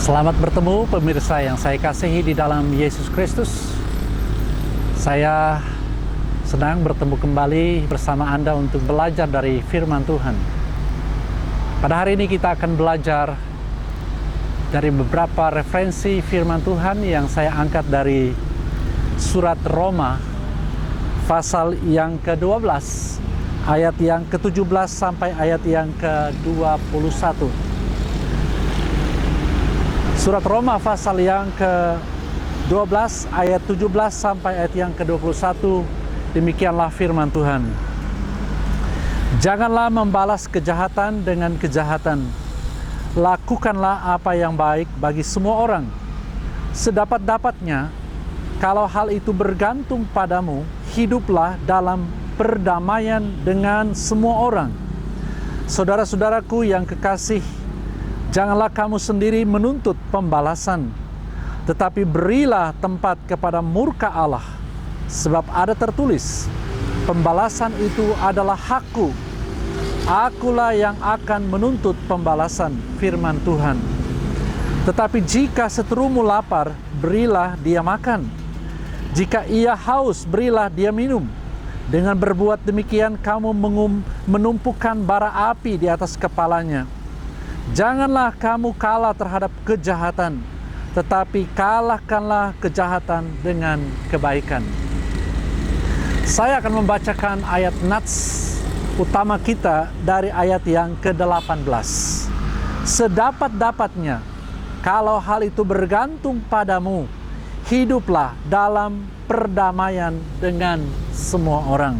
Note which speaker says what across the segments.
Speaker 1: Selamat bertemu pemirsa yang saya kasihi di dalam Yesus Kristus. Saya senang bertemu kembali bersama Anda untuk belajar dari firman Tuhan. Pada hari ini kita akan belajar dari beberapa referensi firman Tuhan yang saya angkat dari surat Roma pasal yang ke-12 ayat yang ke-17 sampai ayat yang ke-21. Surat Roma pasal yang ke-12 ayat 17 sampai ayat yang ke-21, demikianlah firman Tuhan. Janganlah membalas kejahatan dengan kejahatan. Lakukanlah apa yang baik bagi semua orang. Sedapat-dapatnya, kalau hal itu bergantung padamu, hiduplah dalam perdamaian dengan semua orang. Saudara-saudaraku yang kekasih, janganlah kamu sendiri menuntut pembalasan, tetapi berilah tempat kepada murka Allah. Sebab ada tertulis, pembalasan itu adalah hakku. Akulah yang akan menuntut pembalasan, firman Tuhan. Tetapi jika seterumu lapar, berilah dia makan. Jika ia haus, berilah dia minum. Dengan berbuat demikian, kamu menumpukan bara api di atas kepalanya. Janganlah kamu kalah terhadap kejahatan, tetapi kalahkanlah kejahatan dengan kebaikan. Saya akan membacakan ayat nats utama kita dari ayat yang ke-18. Sedapat-dapatnya, kalau hal itu bergantung padamu, hiduplah dalam perdamaian dengan semua orang.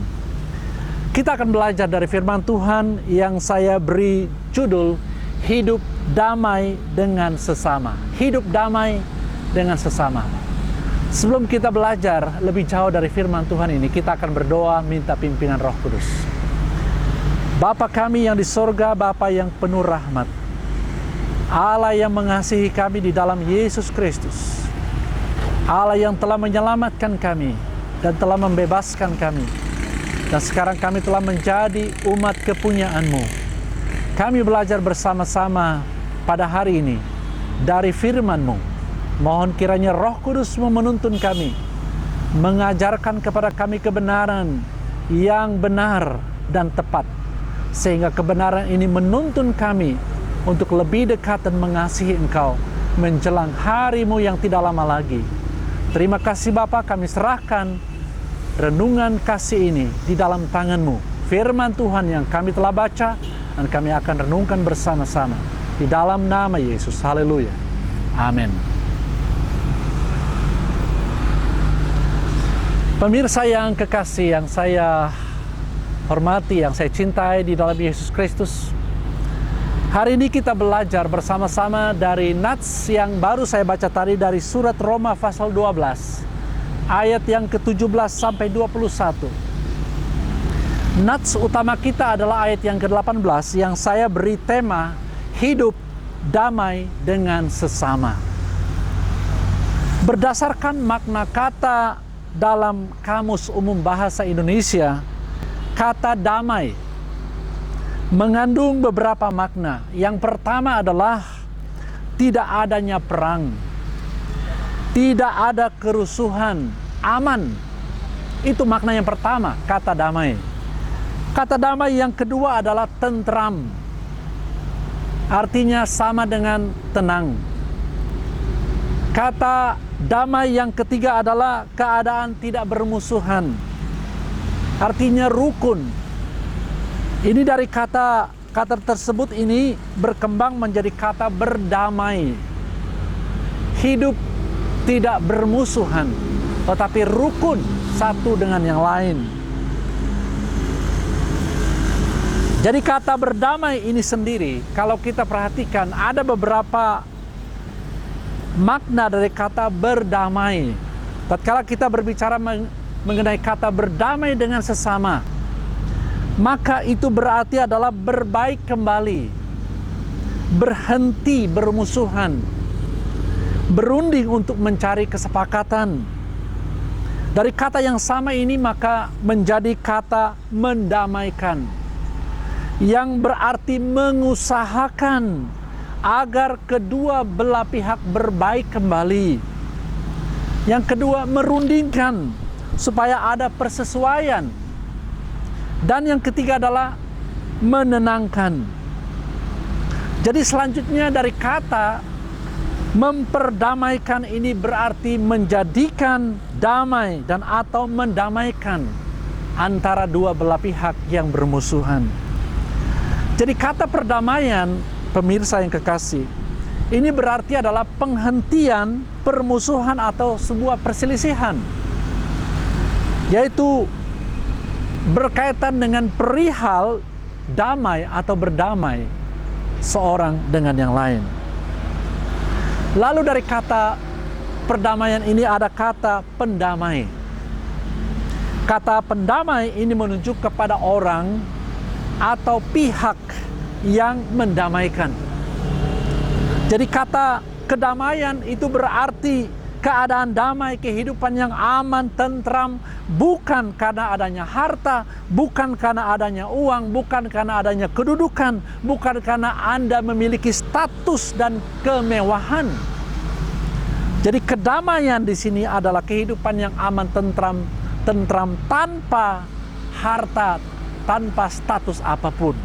Speaker 1: Kita akan belajar dari firman Tuhan yang saya beri judul hidup damai dengan sesama. Hidup damai dengan sesama. Sebelum kita belajar lebih jauh dari firman Tuhan ini, kita akan berdoa minta pimpinan Roh Kudus. Bapa kami yang di sorga, Bapa yang penuh rahmat, Allah yang mengasihi kami di dalam Yesus Kristus, Allah yang telah menyelamatkan kami dan telah membebaskan kami, dan sekarang kami telah menjadi umat kepunyaan-Mu. Kami belajar bersama-sama pada hari ini dari firman-Mu. Mohon kiranya Roh Kudus menuntun kami, mengajarkan kepada kami kebenaran yang benar dan tepat, sehingga kebenaran ini menuntun kami untuk lebih dekat dan mengasihi Engkau menjelang hari-Mu yang tidak lama lagi. Terima kasih Bapa, kami serahkan renungan kasih ini di dalam tangan-Mu. Firman Tuhan yang kami telah baca dan kami akan renungkan bersama-sama di dalam nama Yesus. Haleluya. Amin. Pemirsa yang kekasih, yang saya hormati, yang saya cintai di dalam Yesus Kristus, hari ini kita belajar bersama-sama dari nats yang baru saya baca tadi dari surat Roma pasal 12 ayat yang ke-17 sampai 21. Nats utama kita adalah ayat yang ke-18 yang saya beri tema hidup damai dengan sesama. Berdasarkan makna kata dalam Kamus Umum Bahasa Indonesia, kata damai mengandung beberapa makna. Yang pertama adalah tidak adanya perang, tidak ada kerusuhan, aman. Itu makna yang pertama, kata damai. Kata damai yang kedua adalah tentram. Artinya sama dengan tenang. Kata damai yang ketiga adalah keadaan tidak bermusuhan. Artinya rukun. Ini dari kata tersebut ini berkembang menjadi kata berdamai. Hidup tidak bermusuhan, tetapi rukun satu dengan yang lain. Jadi kata berdamai ini sendiri, kalau kita perhatikan ada beberapa makna dari kata berdamai. Tatkala kita berbicara mengenai kata berdamai dengan sesama, maka itu berarti adalah berbaik kembali, berhenti bermusuhan, berunding untuk mencari kesepakatan. Dari kata yang sama ini maka menjadi kata mendamaikan, yang berarti mengusahakan agar kedua belah pihak berbaik kembali. Yang kedua, merundingkan supaya ada persesuaian. Dan yang ketiga adalah menenangkan. Jadi selanjutnya dari kata memperdamaikan ini berarti menjadikan damai dan atau mendamaikan antara dua belah pihak yang bermusuhan. Jadi kata perdamaian, pemirsa yang kekasih, ini berarti adalah penghentian permusuhan atau sebuah perselisihan, yaitu berkaitan dengan perihal damai atau berdamai seorang dengan yang lain. Lalu dari kata perdamaian ini ada kata pendamai. Kata pendamai ini menunjuk kepada orang atau pihak yang mendamaikan. Jadi kata kedamaian itu berarti keadaan damai, kehidupan yang aman, tentram, bukan karena adanya harta, bukan karena adanya uang, bukan karena adanya kedudukan, bukan karena Anda memiliki status dan kemewahan. Jadi kedamaian di sini adalah kehidupan yang aman, tentram tanpa harta, tanpa status apapun.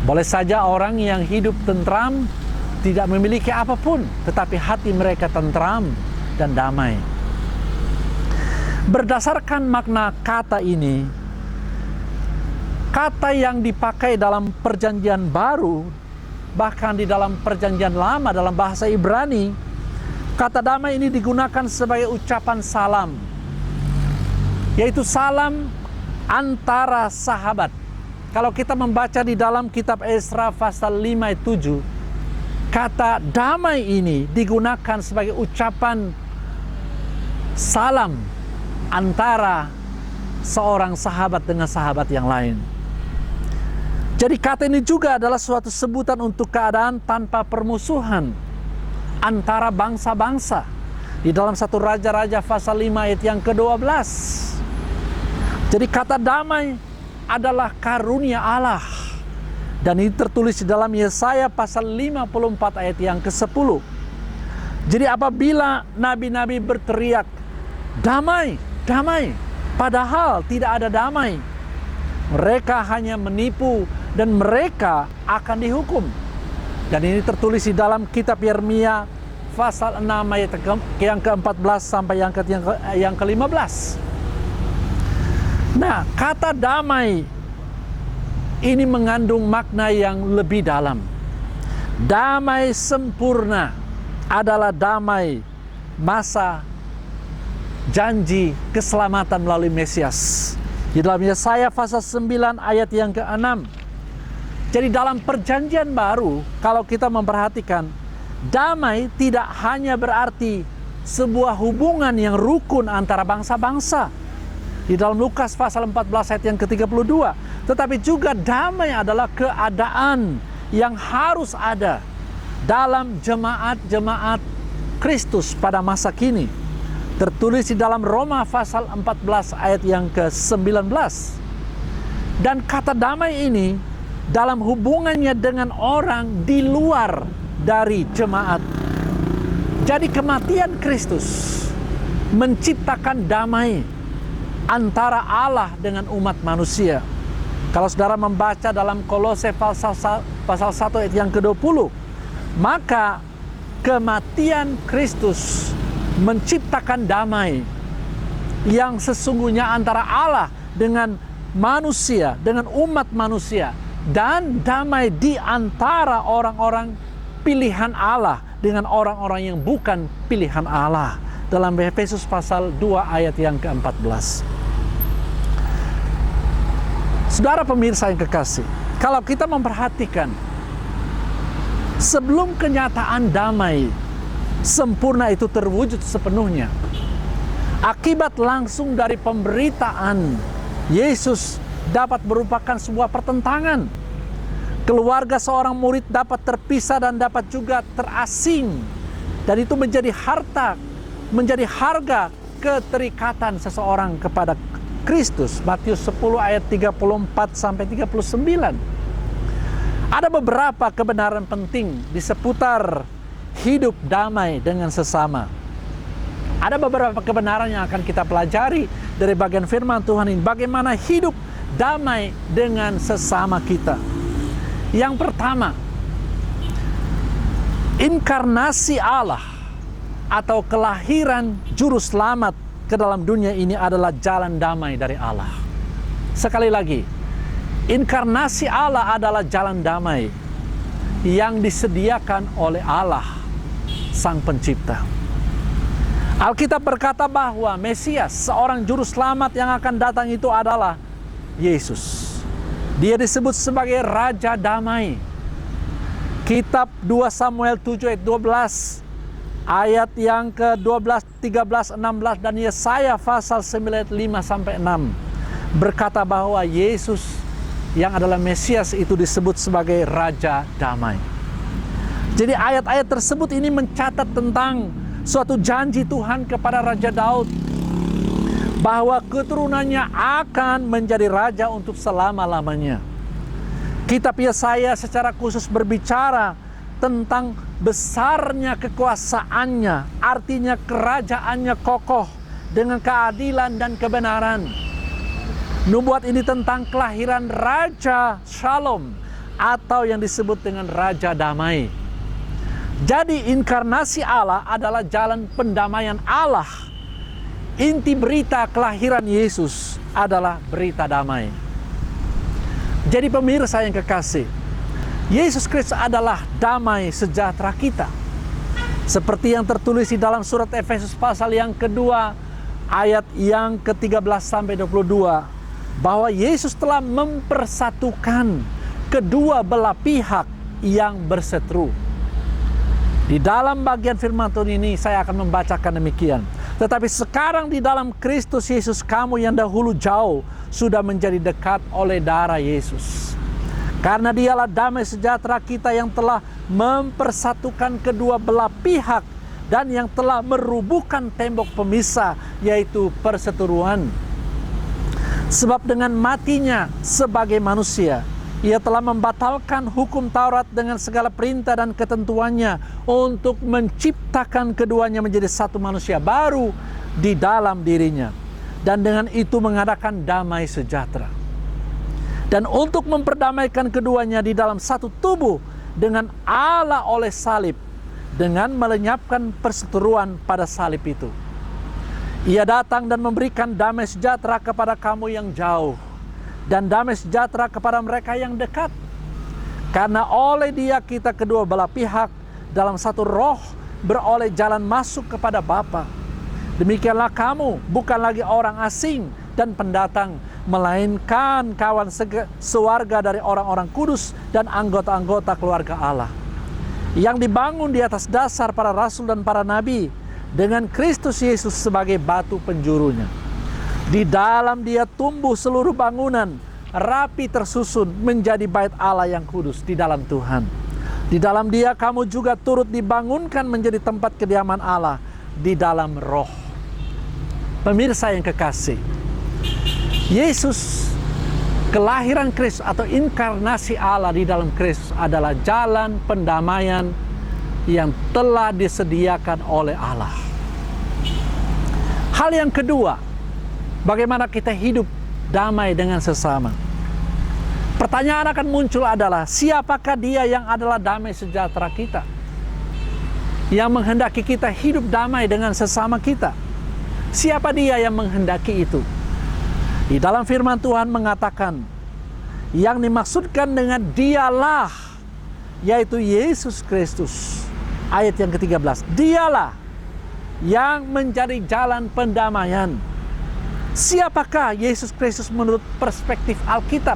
Speaker 1: Boleh saja orang yang hidup tentram tidak memiliki apapun, tetapi hati mereka tentram dan damai. Berdasarkan makna kata ini, kata yang dipakai dalam perjanjian baru, bahkan di dalam perjanjian lama dalam bahasa Ibrani, kata damai ini digunakan sebagai ucapan salam, yaitu salam antara sahabat. Kalau kita membaca di dalam kitab Esra pasal 5 ayat 7, kata damai ini digunakan sebagai ucapan salam antara seorang sahabat dengan sahabat yang lain. Jadi kata ini juga adalah suatu sebutan untuk keadaan tanpa permusuhan antara bangsa-bangsa. Di dalam 1 Raja-Raja pasal 5 ayat yang ke-12. Jadi kata damai adalah karunia Allah. Dan ini tertulis di dalam Yesaya pasal 54 ayat yang ke-10. Jadi apabila nabi-nabi berteriak, damai, damai, padahal tidak ada damai, mereka hanya menipu dan mereka akan dihukum. Dan ini tertulis di dalam kitab Yeremia pasal 6 ayat yang ke-14 sampai yang ke-15. Nah, kata damai ini mengandung makna yang lebih dalam. Damai sempurna adalah damai masa janji keselamatan melalui Mesias. Di dalam Yesaya pasal 9 ayat yang ke-6. Jadi dalam perjanjian baru, kalau kita memperhatikan, damai tidak hanya berarti sebuah hubungan yang rukun antara bangsa-bangsa. Di dalam Lukas pasal 14 ayat yang ke-32. Tetapi juga damai adalah keadaan yang harus ada dalam jemaat-jemaat Kristus pada masa kini. Tertulis di dalam Roma pasal 14 ayat yang ke-19. Dan kata damai ini dalam hubungannya dengan orang di luar dari jemaat. Jadi kematian Kristus menciptakan damai antara Allah dengan umat manusia. Kalau saudara membaca dalam Kolose pasal 1 ayat yang ke-20, maka kematian Kristus menciptakan damai yang sesungguhnya antara Allah dengan manusia, dengan umat manusia, dan damai di antara orang-orang pilihan Allah dengan orang-orang yang bukan pilihan Allah. Dalam Efesus pasal 2 ayat yang ke-14. Saudara pemirsa yang kekasih, kalau kita memperhatikan, sebelum kenyataan damai sempurna itu terwujud sepenuhnya, akibat langsung dari pemberitaan Yesus dapat merupakan sebuah pertentangan. Keluarga seorang murid dapat terpisah dan dapat juga terasing. Dan itu menjadi harga keterikatan seseorang kepada Kristus. Matius 10 ayat 34 sampai 39. Ada beberapa kebenaran penting di seputar hidup damai dengan sesama. Ada beberapa kebenaran yang akan kita pelajari dari bagian firman Tuhan ini. Bagaimana hidup damai dengan sesama kita. Yang pertama, inkarnasi Allah atau kelahiran juru selamat ke dalam dunia ini adalah jalan damai dari Allah. Sekali lagi, inkarnasi Allah adalah jalan damai yang disediakan oleh Allah, Sang Pencipta. Alkitab berkata bahwa Mesias, seorang juru selamat yang akan datang itu adalah Yesus. Dia disebut sebagai Raja Damai. Kitab 2 Samuel 7 ayat 12, ayat yang ke-12, 13, 16, dan Yesaya pasal 9 ayat 5-6 berkata bahwa Yesus yang adalah Mesias itu disebut sebagai Raja Damai. Jadi ayat-ayat tersebut ini mencatat tentang suatu janji Tuhan kepada Raja Daud bahwa keturunannya akan menjadi raja untuk selama-lamanya. Kitab Yesaya secara khusus berbicara tentang besarnya kekuasaannya, artinya kerajaannya kokoh dengan keadilan dan kebenaran. Nubuat ini tentang kelahiran Raja Shalom atau yang disebut dengan Raja Damai. Jadi inkarnasi Allah adalah jalan pendamaian Allah. Inti berita kelahiran Yesus adalah berita damai. Jadi pemirsa yang kekasih, Yesus Kristus adalah damai sejahtera kita. Seperti yang tertulis di dalam surat Efesus pasal yang kedua, ayat yang ke-13-22, bahwa Yesus telah mempersatukan kedua belah pihak yang berseteru. Di dalam bagian firman Tuhan ini saya akan membacakan demikian. Tetapi sekarang di dalam Kristus Yesus, kamu yang dahulu jauh sudah menjadi dekat oleh darah Yesus. Karena dialah damai sejahtera kita yang telah mempersatukan kedua belah pihak dan yang telah merubuhkan tembok pemisah, yaitu perseteruan. Sebab dengan matinya sebagai manusia, ia telah membatalkan hukum Taurat dengan segala perintah dan ketentuannya untuk menciptakan keduanya menjadi satu manusia baru di dalam dirinya. Dan dengan itu mengadakan damai sejahtera. Dan untuk memperdamaikan keduanya di dalam satu tubuh dengan Allah oleh salib, dengan melenyapkan perseteruan pada salib itu. Ia datang dan memberikan damai sejahtera kepada kamu yang jauh, dan damai sejahtera kepada mereka yang dekat. Karena oleh Dia kita kedua belah pihak dalam satu roh beroleh jalan masuk kepada Bapa. Demikianlah kamu bukan lagi orang asing dan pendatang, melainkan kawan sewarga dari orang-orang kudus dan anggota-anggota keluarga Allah, yang dibangun di atas dasar para rasul dan para nabi, dengan Kristus Yesus sebagai batu penjurunya. Di dalam Dia tumbuh seluruh bangunan, rapi tersusun menjadi bait Allah yang kudus di dalam Tuhan. Di dalam Dia kamu juga turut dibangunkan menjadi tempat kediaman Allah di dalam roh. Pemirsa yang kekasih, Yesus, kelahiran Kristus atau inkarnasi Allah di dalam Kristus adalah jalan pendamaian yang telah disediakan oleh Allah. Hal yang kedua, bagaimana kita hidup damai dengan sesama. Pertanyaan akan muncul adalah, siapakah Dia yang adalah damai sejahtera kita, yang menghendaki kita hidup damai dengan sesama kita? Siapa Dia yang menghendaki itu? Di dalam firman Tuhan mengatakan, yang dimaksudkan dengan Dialah, yaitu Yesus Kristus. Ayat yang ke-13, Dialah yang menjadi jalan pendamaian. Siapakah Yesus Kristus menurut perspektif Alkitab?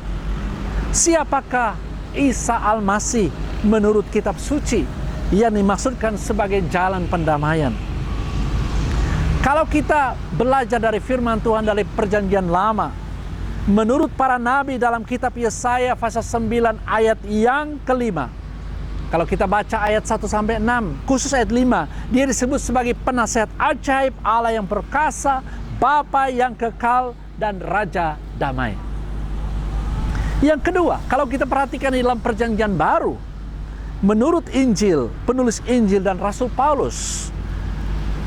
Speaker 1: Siapakah Isa Al-Masih menurut kitab suci yang dimaksudkan sebagai jalan pendamaian? Kalau kita belajar dari firman Tuhan dari perjanjian lama, menurut para nabi dalam kitab Yesaya pasal 9 ayat yang ke-5, kalau kita baca ayat 1-6, khusus ayat 5, Dia disebut sebagai penasihat ajaib, Allah yang perkasa, Bapa yang kekal, dan Raja damai. Yang kedua, kalau kita perhatikan di dalam Perjanjian Baru, menurut Injil, penulis Injil dan Rasul Paulus,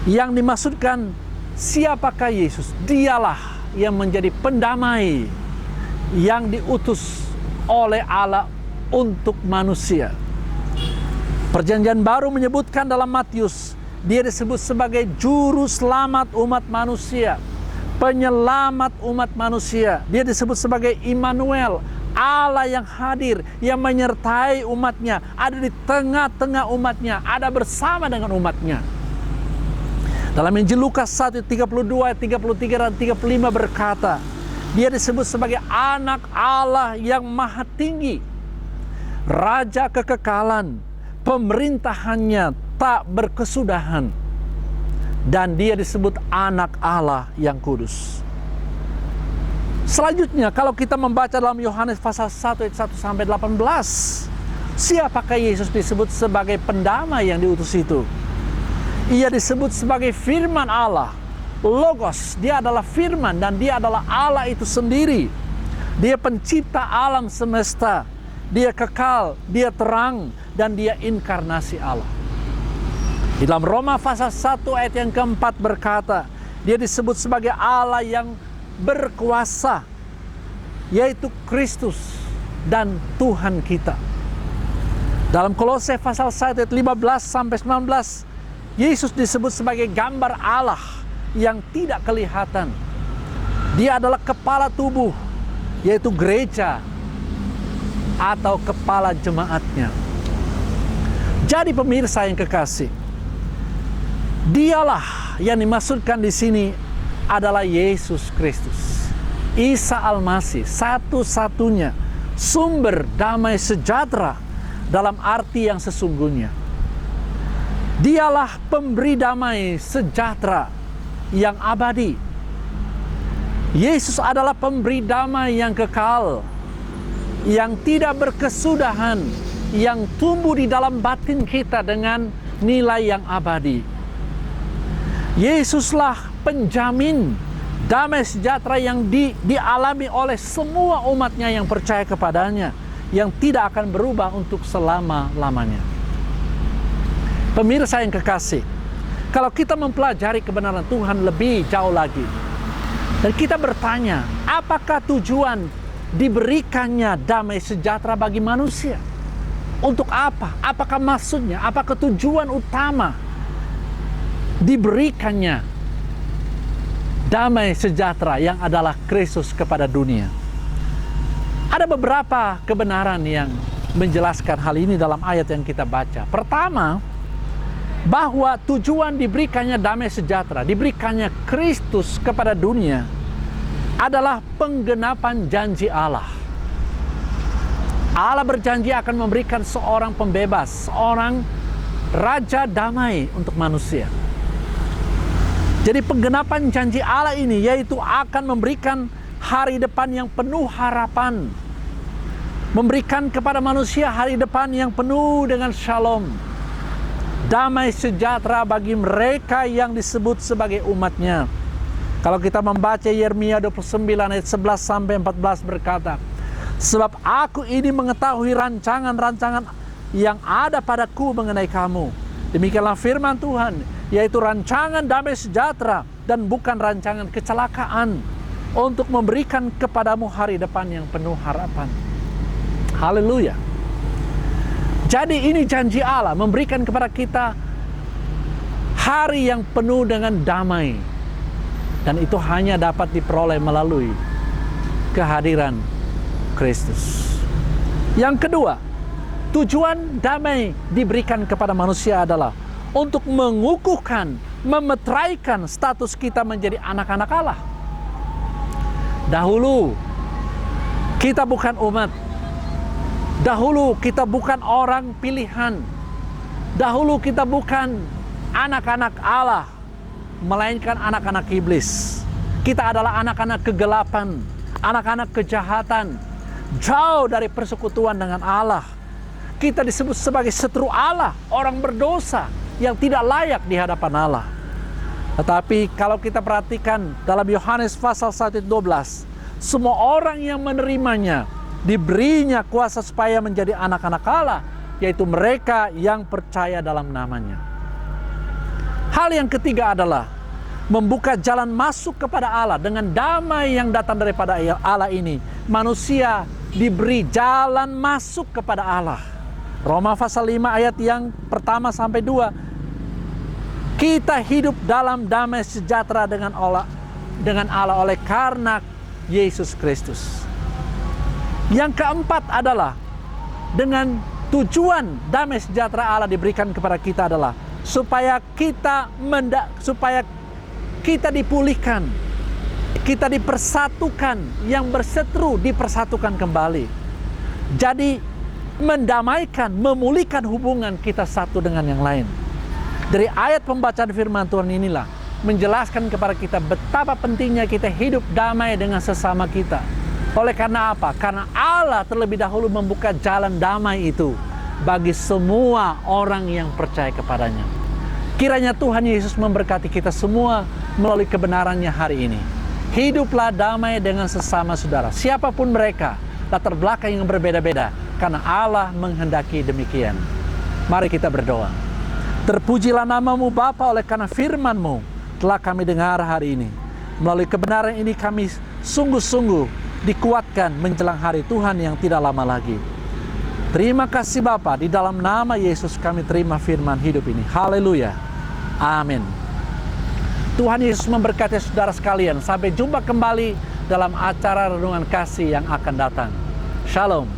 Speaker 1: yang dimaksudkan siapakah Yesus? Dialah yang menjadi pendamai yang diutus oleh Allah untuk manusia. Perjanjian Baru menyebutkan dalam Matius, dia disebut sebagai juru selamat umat manusia, penyelamat umat manusia. Dia disebut sebagai Immanuel, Allah yang hadir, yang menyertai umatnya, ada di tengah-tengah umatnya, ada bersama dengan umatnya. Dalam Injil Lukas 1, 32, 33, dan 35 berkata, dia disebut sebagai anak Allah yang maha tinggi, raja kekekalan, pemerintahannya tak berkesudahan, dan dia disebut anak Allah yang kudus. Selanjutnya, kalau kita membaca dalam Yohanes pasal 1 ayat 1 sampai 18, siapakah Yesus disebut sebagai pendamai yang diutus itu? Ia disebut sebagai firman Allah, Logos. Dia adalah firman dan dia adalah Allah itu sendiri. Dia pencipta alam semesta. Dia kekal, dia terang, dan dia inkarnasi Allah. Di dalam Roma pasal 1 ayat yang keempat berkata, dia disebut sebagai Allah yang berkuasa, yaitu Kristus dan Tuhan kita. Dalam Kolose pasal 1 ayat 15 sampai 19, Yesus disebut sebagai gambar Allah yang tidak kelihatan. Dia adalah kepala tubuh, yaitu gereja atau kepala jemaatnya. Jadi pemirsa yang kekasih, dialah yang dimaksudkan di sini adalah Yesus Kristus, Isa Al-Masih, satu-satunya sumber damai sejahtera dalam arti yang sesungguhnya. Dialah pemberi damai sejahtera yang abadi. Yesus adalah pemberi damai yang kekal, yang tidak berkesudahan, yang tumbuh di dalam batin kita dengan nilai yang abadi. Yesuslah penjamin damai sejahtera yang dialami oleh semua umatnya yang percaya kepadanya, yang tidak akan berubah untuk selama-lamanya. Pemirsa yang kekasih, kalau kita mempelajari kebenaran Tuhan lebih jauh lagi, dan kita bertanya, apakah tujuan diberikannya damai sejahtera bagi manusia? Untuk apa? Apakah maksudnya? Apakah tujuan utama diberikannya damai sejahtera yang adalah Kristus kepada dunia? Ada beberapa kebenaran yang menjelaskan hal ini dalam ayat yang kita baca. Pertama, bahwa tujuan diberikannya damai sejahtera, diberikannya Kristus kepada dunia adalah penggenapan janji Allah. Allah berjanji akan memberikan seorang pembebas, seorang raja damai untuk manusia. Jadi penggenapan janji Allah ini yaitu akan memberikan hari depan yang penuh harapan, memberikan kepada manusia hari depan yang penuh dengan shalom, damai sejahtera bagi mereka yang disebut sebagai umatnya. Kalau kita membaca Yeremia 29 ayat 11 sampai 14 berkata, sebab aku ini mengetahui rancangan-rancangan yang ada padaku mengenai kamu. Demikianlah firman Tuhan, yaitu rancangan damai sejahtera dan bukan rancangan kecelakaan, untuk memberikan kepadamu hari depan yang penuh harapan. Haleluya. Jadi ini janji Allah memberikan kepada kita hari yang penuh dengan damai. Dan itu hanya dapat diperoleh melalui kehadiran Kristus. Yang kedua, tujuan damai diberikan kepada manusia adalah untuk mengukuhkan, memeteraikan status kita menjadi anak-anak Allah. Dahulu kita bukan umat. Dahulu kita bukan orang pilihan. Dahulu kita bukan anak-anak Allah, melainkan anak-anak iblis. Kita adalah anak-anak kegelapan, anak-anak kejahatan, jauh dari persekutuan dengan Allah. Kita disebut sebagai setru Allah, orang berdosa yang tidak layak di hadapan Allah. Tetapi kalau kita perhatikan dalam Yohanes pasal 1:12, semua orang yang menerimanya diberinya kuasa supaya menjadi anak-anak Allah, yaitu mereka yang percaya dalam namanya. Hal yang ketiga adalah membuka jalan masuk kepada Allah. Dengan damai yang datang daripada Allah ini, manusia diberi jalan masuk kepada Allah. Roma pasal 5 ayat yang pertama sampai 2. Kita hidup dalam damai sejahtera dengan Allah oleh karena Yesus Kristus. Yang keempat adalah dengan tujuan damai sejahtera Allah diberikan kepada kita adalah supaya kita dipulihkan, kita dipersatukan, yang berseteru dipersatukan kembali. Jadi mendamaikan, memulihkan hubungan kita satu dengan yang lain. Dari ayat pembacaan firman Tuhan inilah menjelaskan kepada kita betapa pentingnya kita hidup damai dengan sesama kita. Oleh karena apa? Karena Allah terlebih dahulu membuka jalan damai itu bagi semua orang yang percaya kepadanya. Kiranya Tuhan Yesus memberkati kita semua melalui kebenarannya hari ini. Hiduplah damai dengan sesama saudara, siapapun mereka, latar belakang yang berbeda-beda, karena Allah menghendaki demikian. Mari kita berdoa. Terpujilah namamu Bapa, oleh karena firman-Mu telah kami dengar hari ini. Melalui kebenaran ini kami sungguh-sungguh dikuatkan menjelang hari Tuhan yang tidak lama lagi. Terima kasih Bapa, di dalam nama Yesus kami terima firman hidup ini. Haleluya. Amin. Tuhan Yesus memberkati saudara sekalian. Sampai jumpa kembali dalam acara renungan kasih yang akan datang. Shalom.